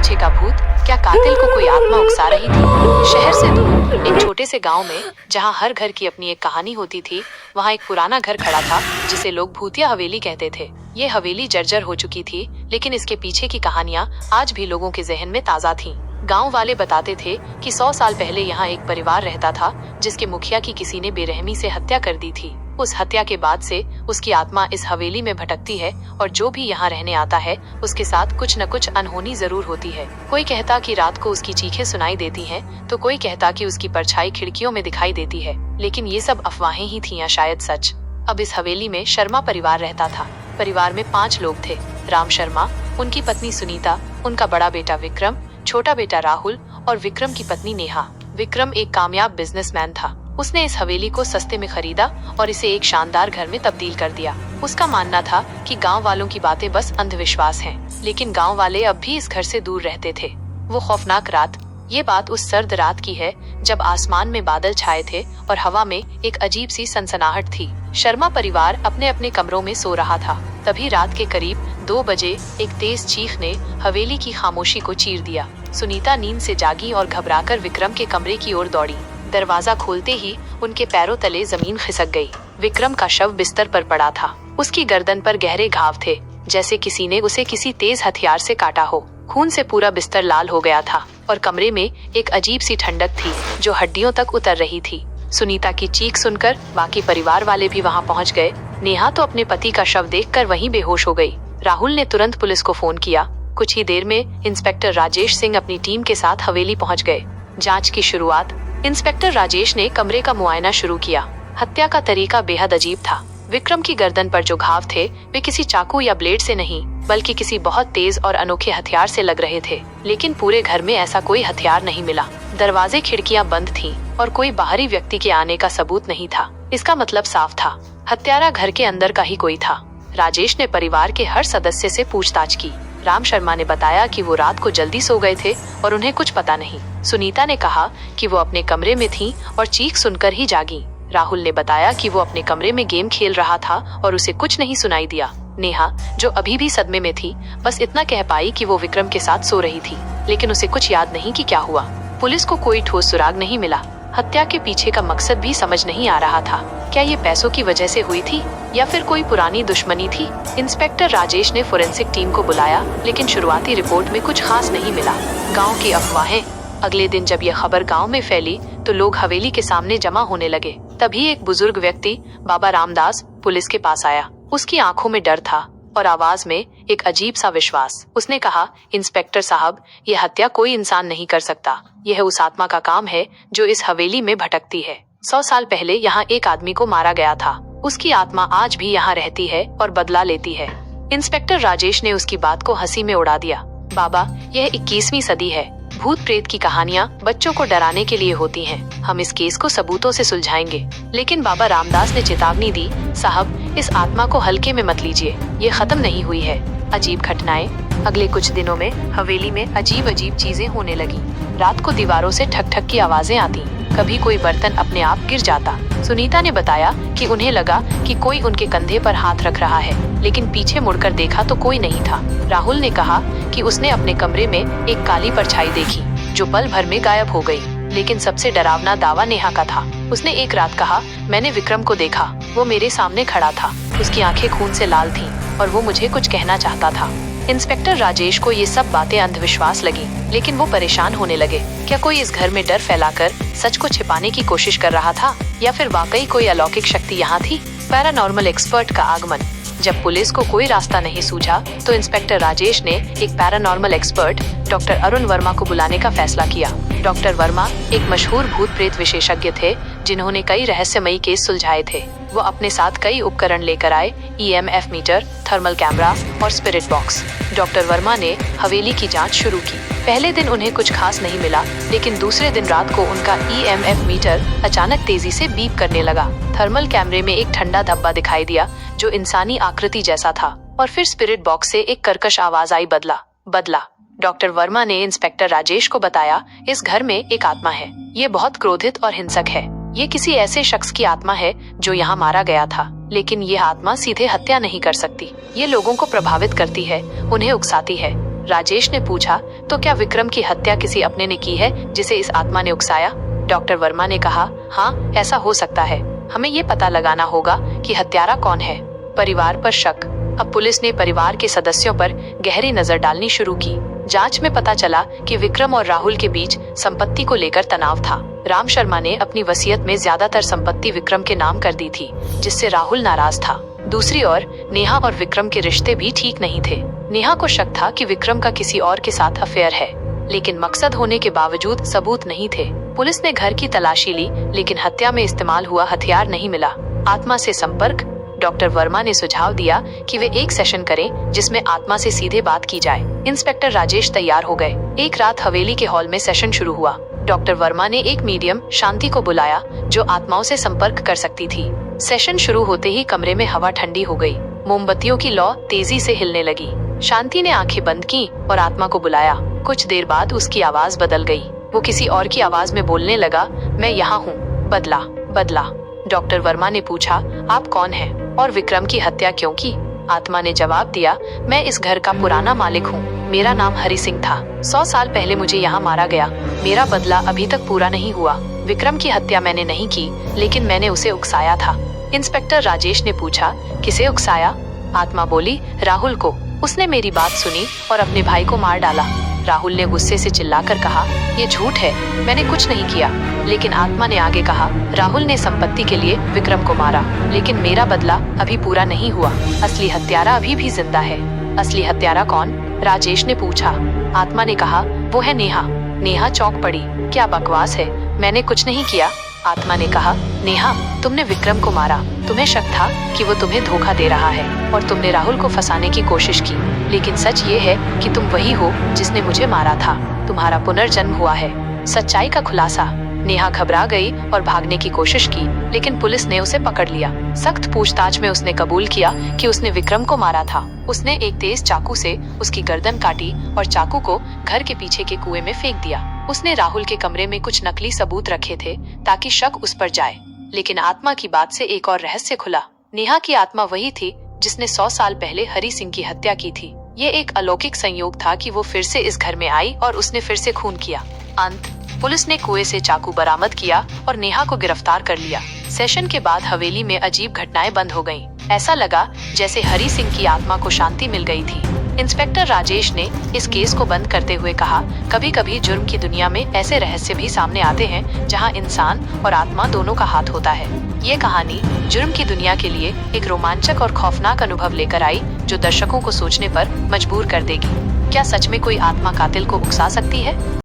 पीछे का भूत? क्या कातिल को कोई आत्मा उकसा रही थी? शहर से दूर एक छोटे से गांव में, जहां हर घर की अपनी एक कहानी होती थी, वहां एक पुराना घर खड़ा था जिसे लोग भूतिया हवेली कहते थे। ये हवेली जर्जर हो चुकी थी, लेकिन इसके पीछे की कहानियां आज भी लोगों के जहन में ताजा थीं। गांव वाले बताते थे कि 100 साल पहले यहाँ एक परिवार रहता था जिसके मुखिया की किसी ने बेरहमी से हत्या कर दी थी। उस हत्या के बाद से उसकी आत्मा इस हवेली में भटकती है और जो भी यहाँ रहने आता है उसके साथ कुछ न कुछ अनहोनी जरूर होती है। कोई कहता कि रात को उसकी चीखें सुनाई देती हैं, तो कोई कहता कि उसकी परछाई खिड़कियों में दिखाई देती है, लेकिन ये सब अफवाहें ही थीं या शायद सच। अब इस हवेली में शर्मा परिवार रहता था। परिवार में 5 लोग थे। राम शर्मा, उनकी पत्नी सुनीता, उनका बड़ा बेटा विक्रम, छोटा बेटा राहुल और विक्रम की पत्नी नेहा। विक्रम एक कामयाब बिजनेसमैन था। उसने इस हवेली को सस्ते में खरीदा और इसे एक शानदार घर में तब्दील कर दिया। उसका मानना था कि गांव वालों की बातें बस अंधविश्वास हैं, लेकिन गांव वाले अब भी इस घर से दूर रहते थे। वो खौफनाक रात, ये बात उस सर्द रात की है जब आसमान में बादल छाए थे और हवा में एक अजीब सी सनसनाहट थी। शर्मा परिवार अपने अपने कमरों में सो रहा था। तभी रात के करीब 2 बजे एक तेज चीख ने हवेली की खामोशी को चीर दिया। सुनीता नींद से जागी और घबराकर विक्रम के कमरे की ओर दौड़ी। दरवाजा खोलते ही उनके पैरों तले जमीन खिसक गई। विक्रम का शव बिस्तर पर पड़ा था। उसकी गर्दन पर गहरे घाव थे, जैसे किसी ने उसे किसी तेज हथियार से काटा हो। खून से पूरा बिस्तर लाल हो गया था और कमरे में एक अजीब सी ठंडक थी जो हड्डियों तक उतर रही थी। सुनीता की चीख सुनकर बाकी परिवार वाले भी वहां पहुंच गए। नेहा तो अपने पति का शव देखकर वहीं बेहोश हो गई। राहुल ने तुरंत पुलिस को फोन किया। कुछ ही देर में इंस्पेक्टर राजेश सिंह अपनी टीम के साथ हवेली पहुंच गए। जांच की शुरुआत। इंस्पेक्टर राजेश ने कमरे का मुआयना शुरू किया। हत्या का तरीका बेहद अजीब था। विक्रम की गर्दन पर जो घाव थे वे किसी चाकू या ब्लेड से नहीं, बल्कि किसी बहुत तेज और अनोखे हथियार से लग रहे थे। लेकिन पूरे घर में ऐसा कोई हथियार नहीं मिला। दरवाजे खिड़कियां बंद थीं और कोई बाहरी व्यक्ति के आने का सबूत नहीं था। इसका मतलब साफ था, हत्यारा घर के अंदर का ही कोई था। राजेश ने परिवार के हर सदस्य से पूछताछ की। राम शर्मा ने बताया कि वो रात को जल्दी सो गए थे और उन्हें कुछ पता नहीं। सुनीता ने कहा कि वो अपने कमरे में थीं और चीख सुनकर ही जागी। राहुल ने बताया कि वो अपने कमरे में गेम खेल रहा था और उसे कुछ नहीं सुनाई दिया। नेहा, जो अभी भी सदमे में थी, बस इतना कह पाई कि वो विक्रम के साथ सो रही थी, लेकिन उसे कुछ याद नहीं कि क्या हुआ। पुलिस को कोई ठोस सुराग नहीं मिला। हत्या के पीछे का मकसद भी समझ नहीं आ रहा था। क्या ये पैसों की वजह से हुई थी या फिर कोई पुरानी दुश्मनी थी? इंस्पेक्टर राजेश ने फोरेंसिक टीम को बुलाया, लेकिन शुरुआती रिपोर्ट में कुछ खास नहीं मिला। गांव की अफवाहें। अगले दिन जब यह खबर गांव में फैली तो लोग हवेली के सामने जमा होने लगे। तभी एक बुजुर्ग व्यक्ति, बाबा रामदास, पुलिस के पास आया। उसकी आंखों में डर था और आवाज में एक अजीब सा विश्वास। उसने कहा, इंस्पेक्टर साहब, यह हत्या कोई इंसान नहीं कर सकता। यह उस आत्मा का काम है जो इस हवेली में भटकती है। 100 साल पहले यहाँ एक आदमी को मारा गया था। उसकी आत्मा आज भी यहाँ रहती है और बदला लेती है। इंस्पेक्टर राजेश ने उसकी बात को हंसी में उड़ा दिया। बाबा, यह 21वीं सदी है। भूत प्रेत की कहानियाँ बच्चों को डराने के लिए होती हैं। हम इस केस को सबूतों से सुलझाएंगे। लेकिन बाबा रामदास ने चेतावनी दी, साहब, इस आत्मा को हल्के में मत लीजिए, ये खत्म नहीं हुई है। अजीब घटनाएं। अगले कुछ दिनों में हवेली में अजीब अजीब चीजें होने लगी। रात को दीवारों से ठक ठक की आवाजें आती। कभी कोई बर्तन अपने आप गिर जाता। सुनीता ने बताया कि उन्हें लगा कि कोई उनके कंधे पर हाथ रख रहा है, लेकिन पीछे मुड़कर देखा तो कोई नहीं था। राहुल ने कहा कि उसने अपने कमरे में एक काली परछाई देखी जो पल भर में गायब हो गई। लेकिन सबसे डरावना दावा नेहा का था। उसने एक रात कहा, मैंने विक्रम को देखा, वो मेरे सामने खड़ा था, उसकी आंखें खून से लाल थीं और वो मुझे कुछ कहना चाहता था। इंस्पेक्टर राजेश को ये सब बातें अंधविश्वास लगी, लेकिन वो परेशान होने लगे। क्या कोई इस घर में डर फैलाकर सच को छिपाने की कोशिश कर रहा था या फिर वाकई कोई अलौकिक शक्ति यहाँ थी? पैरानॉर्मल एक्सपर्ट का आगमन। जब पुलिस को कोई रास्ता नहीं सूझा तो इंस्पेक्टर राजेश ने एक paranormal expert doctor Arun Verma को बुलाने का फैसला किया। डॉक्टर वर्मा एक मशहूर भूत प्रेत विशेषज्ञ थे जिन्होंने कई रहस्यमयी केस सुलझाए थे। वो अपने साथ कई उपकरण लेकर आए, EMF मीटर, थर्मल कैमरा और स्पिरिट बॉक्स। डॉक्टर वर्मा ने हवेली की जांच शुरू की। पहले दिन उन्हें कुछ खास नहीं मिला, लेकिन दूसरे दिन रात को उनका EMF मीटर अचानक तेजी से बीप करने लगा। थर्मल कैमरे में एक ठंडा धब्बा दिखाई दिया जो इंसानी आकृति जैसा था, और फिर स्पिरिट बॉक्स से एक कर्कश आवाज आई, बदला। डॉक्टर वर्मा ने इंस्पेक्टर राजेश को बताया, इस घर में एक आत्मा है। ये बहुत क्रोधित और हिंसक है। ये किसी ऐसे शख्स की आत्मा है जो यहाँ मारा गया था, लेकिन ये आत्मा सीधे हत्या नहीं कर सकती। ये लोगों को प्रभावित करती है, उन्हें उकसाती है। राजेश ने पूछा, तो क्या विक्रम की हत्या किसी अपने ने की है जिसे इस आत्मा ने उकसाया? डॉक्टर वर्मा ने कहा, हाँ, ऐसा हो सकता है। हमें ये पता लगाना होगा कि हत्यारा कौन है। परिवार पर शक। अब पुलिस ने परिवार के सदस्यों पर गहरी नजर डालनी शुरू की। जांच में पता चला कि विक्रम और राहुल के बीच संपत्ति को लेकर तनाव था। राम शर्मा ने अपनी वसीयत में ज्यादातर संपत्ति विक्रम के नाम कर दी थी, जिससे राहुल नाराज था। दूसरी ओर नेहा और विक्रम के रिश्ते भी ठीक नहीं थे। नेहा को शक था कि विक्रम का किसी और के साथ अफेयर है, लेकिन मकसद होने के बावजूद सबूत नहीं थे। पुलिस ने घर की तलाशी ली, लेकिन हत्या में इस्तेमाल हुआ हथियार नहीं मिला। आत्मा से संपर्क। डॉक्टर वर्मा ने सुझाव दिया कि वे एक सेशन करें जिसमें आत्मा से सीधे बात की जाए। इंस्पेक्टर राजेश तैयार हो गए। एक रात हवेली के हॉल में सेशन शुरू हुआ। डॉक्टर वर्मा ने एक मीडियम शांति को बुलाया जो आत्माओं से संपर्क कर सकती थी। सेशन शुरू होते ही कमरे में हवा ठंडी हो गई। मोमबत्तियों की लौ तेजी से हिलने लगी। शांति ने आंखें बंद की और आत्मा को बुलाया। कुछ देर बाद उसकी आवाज बदल गई। वो किसी और की आवाज में बोलने लगा, मैं यहाँ हूँ। बदला बदला। डॉक्टर वर्मा ने पूछा, आप कौन हैं और विक्रम की हत्या क्यों की? आत्मा ने जवाब दिया, मैं इस घर का पुराना मालिक हूँ। मेरा नाम हरि सिंह था। 100 साल पहले मुझे यहाँ मारा गया। मेरा बदला अभी तक पूरा नहीं हुआ। विक्रम की हत्या मैंने नहीं की, लेकिन मैंने उसे उकसाया था। इंस्पेक्टर राजेश ने पूछा, किसे उकसाया? आत्मा बोली, राहुल को। उसने मेरी बात सुनी और अपने भाई को मार डाला। राहुल ने गुस्से से चिल्लाकर कहा, ये झूठ है, मैंने कुछ नहीं किया। लेकिन आत्मा ने आगे कहा, राहुल ने संपत्ति के लिए विक्रम को मारा, लेकिन मेरा बदला अभी पूरा नहीं हुआ। असली हत्यारा अभी भी जिंदा है। असली हत्यारा कौन? राजेश ने पूछा। आत्मा ने कहा, वो है नेहा। नेहा चौंक पड़ी। क्या बकवास है, मैंने कुछ नहीं किया। आत्मा ने कहा, नेहा, तुमने विक्रम को मारा। तुम्हें शक था कि वो तुम्हें धोखा दे रहा है और तुमने राहुल को फंसाने की कोशिश की, लेकिन सच ये है कि तुम वही हो जिसने मुझे मारा था। तुम्हारा पुनर्जन्म हुआ है। सच्चाई का खुलासा। नेहा घबरा गई और भागने की कोशिश की, लेकिन पुलिस ने उसे पकड़ लिया। सख्त पूछताछ में उसने कबूल किया कि उसने विक्रम को मारा था। उसने एक तेज चाकू से उसकी गर्दन काटी और चाकू को घर के पीछे के कुएं में फेंक दिया। उसने राहुल के कमरे में कुछ नकली सबूत रखे थे ताकि शक उस पर जाए, लेकिन आत्मा की बात से एक और रहस्य खुला। नेहा की आत्मा वही थी जिसने 100 साल पहले हरि सिंह की हत्या की थी। ये एक अलौकिक संयोग था कि वो फिर से इस घर में आई और उसने फिर से खून किया। अंत। पुलिस ने कुएं से चाकू बरामद किया और नेहा को गिरफ्तार कर लिया। सेशन के बाद हवेली में अजीब घटनाएं बंद हो गईं। ऐसा लगा जैसे हरि सिंह की आत्मा को शांति मिल गई थी। इंस्पेक्टर राजेश ने इस केस को बंद करते हुए कहा, कभी कभी जुर्म की दुनिया में ऐसे रहस्य भी सामने आते हैं जहां इंसान और आत्मा दोनों का हाथ होता है। ये कहानी जुर्म की दुनिया के लिए एक रोमांचक और खौफनाक अनुभव लेकर आई जो दर्शकों को सोचने पर मजबूर कर देगी। क्या सच में कोई आत्मा कातिल को उकसा सकती है?